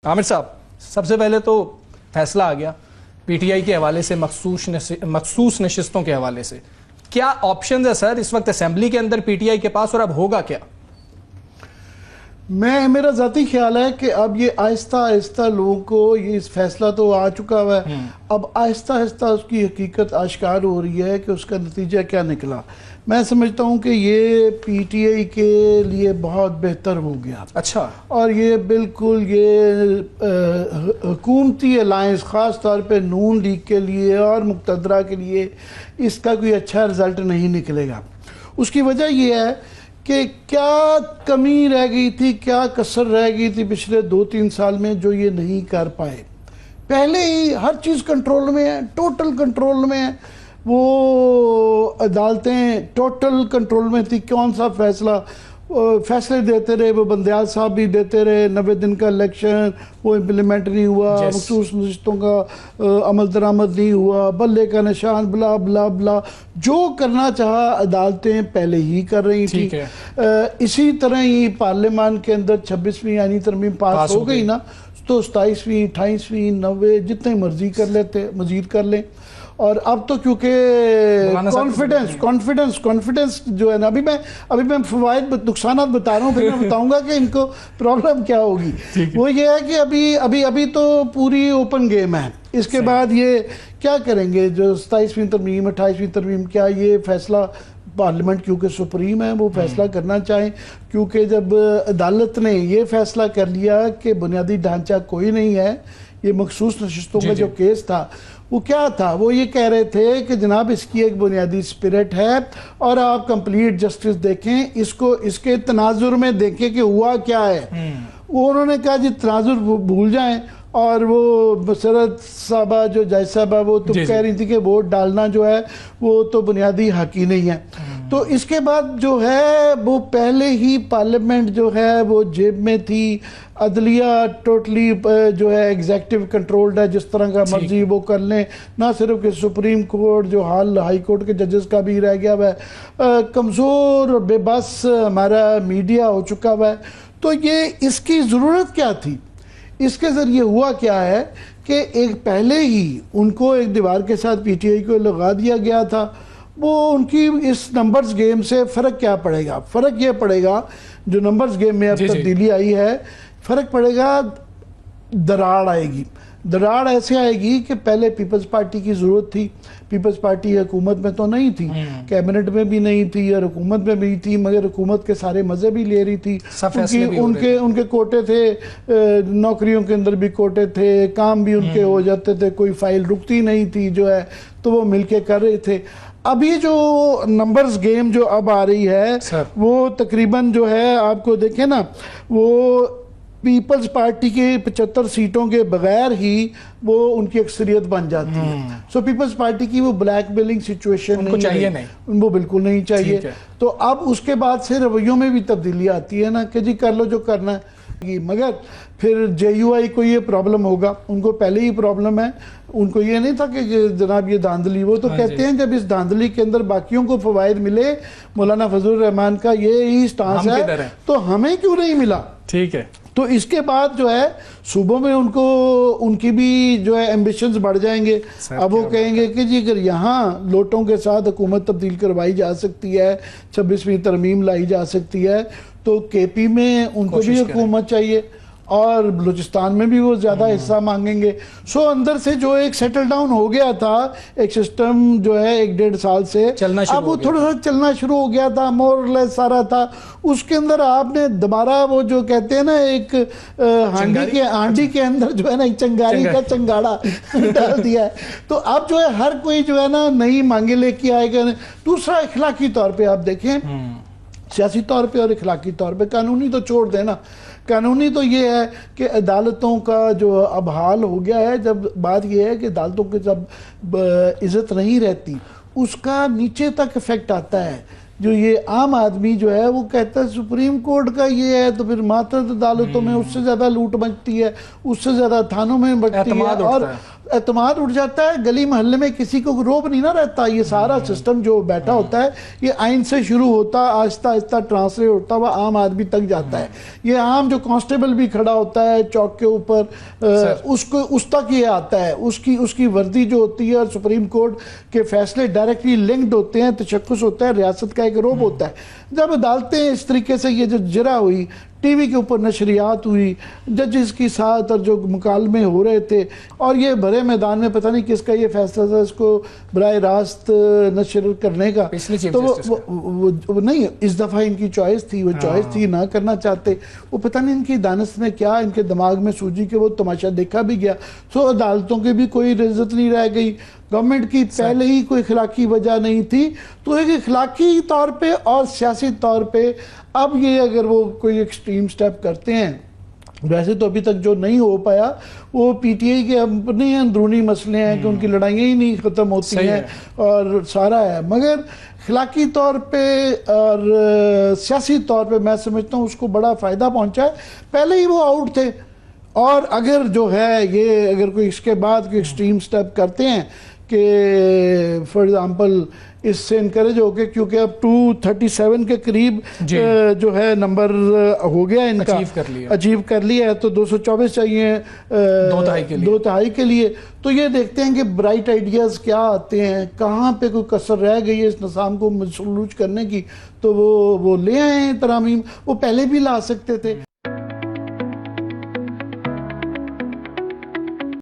आमिर साहब, सबसे पहले तो फैसला आ गया पीटीआई के हवाले से, मखसूस नशिस्तों के हवाले से। क्या ऑप्शन है सर इस वक्त असेंबली के अंदर पीटीआई के पास, और अब होगा क्या? मेरा ज़ाती ख्याल है कि अब ये आहिस्ता आहिस्ता लोगों को ये इस फैसला तो आ चुका हुआ है, अब आहिस्ता आहिस्ता उसकी हकीकत आश्कार हो रही है कि उसका नतीजा क्या निकला। मैं समझता हूँ कि ये पीटीआई के लिए बहुत बेहतर हो गया। अच्छा। और ये बिल्कुल ये हुकूमती अलायंस ख़ास तौर पे नून लीग के लिए और मुक़तदरा के लिए इसका कोई अच्छा रिज़ल्ट नहीं निकलेगा। उसकी वजह ये है कि क्या कमी रह गई थी, क्या कसर रह गई थी पिछले 2-3 साल में जो ये नहीं कर पाए। पहले ही हर चीज़ कंट्रोल में है, टोटल कंट्रोल में है, वो अदालतें टोटल कंट्रोल में थी। कौन सा फैसले देते रहे, वो बंदयाल साहब भी देते रहे। 90 दिन का इलेक्शन वो इम्प्लीमेंट नहीं हुआ, मखसूस नशिस्तों का अमल दरामद नहीं हुआ, बल्ले का निशान, ब्ला ब्ला ब्ला। जो करना चाहा अदालतें पहले ही कर रही थी। इसी तरह ही पार्लियामान के अंदर 26वीं आईनी तरमीम पास हो गई ना, तो 27वीं, 28वीं, 90 जितने मर्जी कर लेते, मजीद कर लें। और अब तो क्योंकि कॉन्फिडेंस जो है ना, अभी मैं फवायद नुकसानात बता रहा हूँ, फिर मैं बताऊंगा कि इनको प्रॉब्लम क्या होगी। वो ये है कि अभी तो पूरी ओपन गेम है। इसके बाद ये क्या करेंगे, जो 27वीं तरमीम, 28वीं तरमीम, क्या ये फैसला पार्लियामेंट क्योंकि सुप्रीम है वो फैसला करना चाहें, क्योंकि जब अदालत ने ये फैसला कर लिया कि बुनियादी ढांचा कोई नहीं है, ये मखसूस नशिस्तों का जो केस था वो क्या था, वो ये कह रहे थे कि जनाब इसकी एक बुनियादी स्पिरिट है और आप कंप्लीट जस्टिस देखें, इसको इसके तनाजुर में देखें कि हुआ क्या है। वो उन्होंने कहा जी तनाजुर भूल जाएं, और वो मसरत साहबा जो जज साहबा वो तो कह रही थी कि वोट डालना जो है वो तो बुनियादी हक ही नहीं है। तो इसके बाद जो है वो पहले ही पार्लियामेंट जो है वो जेब में थी, अदलिया टोटली जो है एग्जेक्टिव कंट्रोल्ड है, जिस तरह का मर्जी वो कर लें। ना सिर्फ कि सुप्रीम कोर्ट जो हाल हाई कोर्ट के जजेस का भी रह गया हुआ है, कमज़ोर और बेबस हमारा मीडिया हो चुका हुआ है। तो ये इसकी ज़रूरत क्या थी? इसके ज़रिए हुआ क्या है कि एक पहले ही उनको एक दीवार के साथ पीटीआई को लगा दिया गया था। वो उनकी इस नंबर्स गेम से फ़र्क क्या पड़ेगा? फ़र्क ये पड़ेगा जो नंबर्स गेम में अब तब्दीली आई है, फ़र्क पड़ेगा, दरार आएगी। दरार ऐसे आएगी कि पहले पीपल्स पार्टी की ज़रूरत थी। पीपल्स पार्टी हुकूमत में तो नहीं थी, कैबिनेट में भी नहीं थी और हुकूमत में भी थी, मगर हुकूमत के सारे मज़े भी ले रही थी। उनके कोटे थे, नौकरियों के अंदर भी कोटे थे, काम भी उनके हो जाते थे, कोई फाइल रुकती नहीं थी जो है, तो वो मिलके कर रहे थे। अभी जो नंबर्स गेम जो अब आ रही है वो तकरीबन जो है आपको देखें ना, वो पीपल्स पार्टी के 75 सीटों के बगैर ही वो उनकी अक्सरियत बन जाती है। सो पीपल्स पार्टी की वो ब्लैकमेलिंग सिचुएशन नहीं चाहिए, नहीं, वो बिल्कुल नहीं चाहिए। तो अब उसके बाद से रवैयों में भी तब्दीली आती है ना कि जी कर लो जो करना है। मगर फिर जेयूआई को ये प्रॉब्लम होगा, उनको पहले ही प्रॉब्लम है। उनको ये नहीं था कि जनाब ये धांधली, वो तो कहते हैं जब इस धांधली के अंदर बाकियों को फवायद मिले, मौलाना फजलुर रहमान का ये ही स्टांस है, तो हमें क्यों नहीं मिला? ठीक है। तो इसके बाद जो है सूबों में उनको उनकी भी जो है एम्बिशंस बढ़ जाएंगे। अब वो कहेंगे कि जी अगर यहाँ लोटों के साथ हुकूमत तब्दील करवाई जा सकती है, 26वीं तरमीम लाई जा सकती है, तो केपी में उनको भी हुकूमत चाहिए और बलूचिस्तान में भी वो ज़्यादा हिस्सा मांगेंगे। सो अंदर से जो एक सेटल डाउन हो गया था, एक सिस्टम जो है 1-1.5 साल से अब वो थोड़ा सा चलना शुरू हो गया था, मोरलेस सारा था। उसके अंदर आपने दोबारा वो जो कहते हैं ना, एक हांडी के अंदर जो है ना एक चंगारी का चंगाड़ा डाल दिया है। तो अब जो है हर कोई जो है ना नई मांगे लेके आएगा। दूसरा इखलाकी तौर पर आप देखें, सियासी तौर पर और इखलाकी तौर पर, कानूनी तो छोड़ देना, कानूनी तो ये है कि अदालतों का जो अब हाल हो गया है, जब बात ये है कि अदालतों की जब इज़्ज़त नहीं रहती उसका नीचे तक इफेक्ट आता है। जो ये आम आदमी जो है वो कहता है सुप्रीम कोर्ट का ये है, तो फिर मातहत अदालतों में उससे ज़्यादा लूट मचती है, उससे ज़्यादा थानों में बचती है, और एतमाद उठ जाता है, गली मोहल्ले में किसी को रोब नहीं ना रहता। ये सारा सिस्टम जो बैठा होता है ये आइन से शुरू होता, आहिस्ता आहिस्ता ट्रांसलेट होता हुआ आम आदमी तक जाता है। ये आम जो कांस्टेबल भी खड़ा होता है चौक के ऊपर, उसको उस तक ये आता है, उसकी वर्दी जो होती है और सुप्रीम कोर्ट के फैसले डायरेक्टली लिंक्ड होते हैं, तशक्कुस होता है, रियासत का एक रोब होता है। जब अदालतें इस तरीके से ये जो जरा हुई, टीवी के ऊपर नशरियात हुई, जजेस की साथ और जो मुकालमे हो रहे थे, और ये भरे मैदान में पता नहीं किसका ये फैसला था इसको बराह रास्त नशर करने का, तो वो नहीं, इस दफ़ा इनकी चॉइस थी, वो चॉइस थी, ना करना चाहते। वो पता नहीं इनकी दानस में क्या इनके दिमाग में सूझी कि वो तमाशा देखा भी गया। तो अदालतों की भी कोई इज्जत नहीं रह गई, गवर्नमेंट की पहले ही कोई इखलाकी वजह नहीं थी, तो एक इखलाकी तौर पे और सियासी तौर पे अब ये अगर वो कोई एक्सट्रीम स्टेप करते हैं, वैसे तो अभी तक जो नहीं हो पाया वो पीटीआई के अपने अंदरूनी मसले हैं कि उनकी लड़ाइयाँ ही नहीं ख़त्म होती हैं और सारा है, मगर इखलाकी तौर पे और सियासी तौर पे मैं समझता हूँ उसको बड़ा फ़ायदा पहुँचा है। पहले ही वो आउट थे, और अगर जो है ये अगर कोई इसके बाद कोई एक्सट्रीम स्टेप करते हैं कि फॉर एग्जांपल इससे इनकरेज हो गए, क्योंकि अब 237 के करीब जो है नंबर हो गया इनका, अचीव कर लिया है, तो 224 चाहिए दो तिहाई के लिए। तो ये देखते हैं कि ब्राइट आइडियाज़ क्या आते हैं, कहाँ पे कोई कसर रह गई है इस निज़ाम को मसलूज करने की, तो वो ले आए तरामीम, वो पहले भी ला सकते थे।